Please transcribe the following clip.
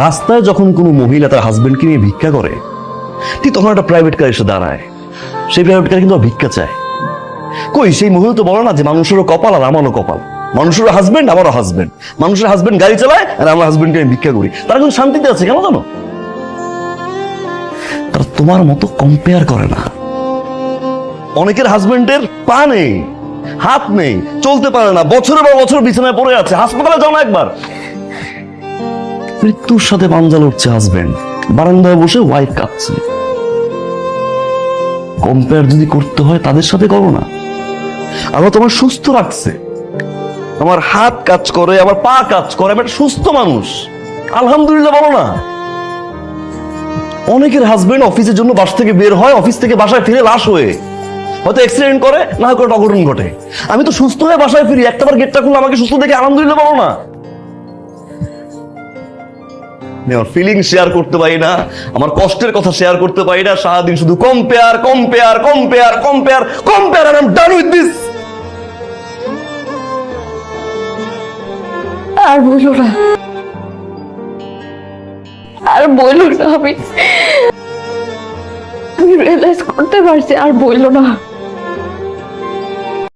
রাস্তায় যখন কোনো মহিলা তার হাজবেন্ডকে নিয়ে ভিক্ষা করে, ঠিক তখন একটা প্রাইভেট কার এসে দাঁড়ায়, সেই প্রাইভেট কার কিন্তু ভিক্ষা চায়। কই সেই মহিলা তো বলে না যে মানুষেরও কপাল আর আমারও কপাল, মানুষেরও হাজবেন্ড আমারও হাজবেন্ড, মানুষের হাজবেন্ড গাড়ি চালায় আর আমার হাজবেন্ডকে আমি ভিক্ষা করি, তারা কিন্তু শান্তিতে আছে। কেন জানো? তারা তোমার মতো কম্পেয়ার করে না। অনেকের হাজবেন্ডের পা নেই, হাত নেই, চলতে পারে না, বছরের পর বছর বিছানায় পড়ে আছে, হাসপাতালে যাও না একবার। মৃত্যুর সাথে পাঞ্জা লড়ছে হাজবেন্ড, বারান্দায় বসে ওয়াইফ কাঁদছে। কম্পেয়ার যদি করতে হয় তাদের সাথে করো না। আমার তোমার সুস্থ রাখছে, আমার হাত কাজ করে, আমার পা কাজ করে, আমি একটা সুস্থ মানুষ, আলহামদুলিল্লাহ বলো না। অনেকের হাজবেন্ড অফিসের জন্য বাসা থেকে বের হয়, অফিস থেকে বাসায় ফিরে লাশ হয়ে, হয়তো অ্যাক্সিডেন্ট করে, না হয় কোনো অঘটন ঘটে। আমি তো সুস্থ হয়ে বাসায় ফিরি, একটাবার গেটটা খুলে আমাকে সুস্থ দেখে আলহামদুলিল্লাহ বলো না। আমার ফিলিং শেয়ার করতে পারি না, আমার কষ্টের কথা শেয়ার করতে পারি না, সারাদিন শুধু compare compare compare compare compare, আর I am done with this. আর বলো না, আর বলো না, আমি রিয়েলাইজ করতে পারছি, আর বললো না।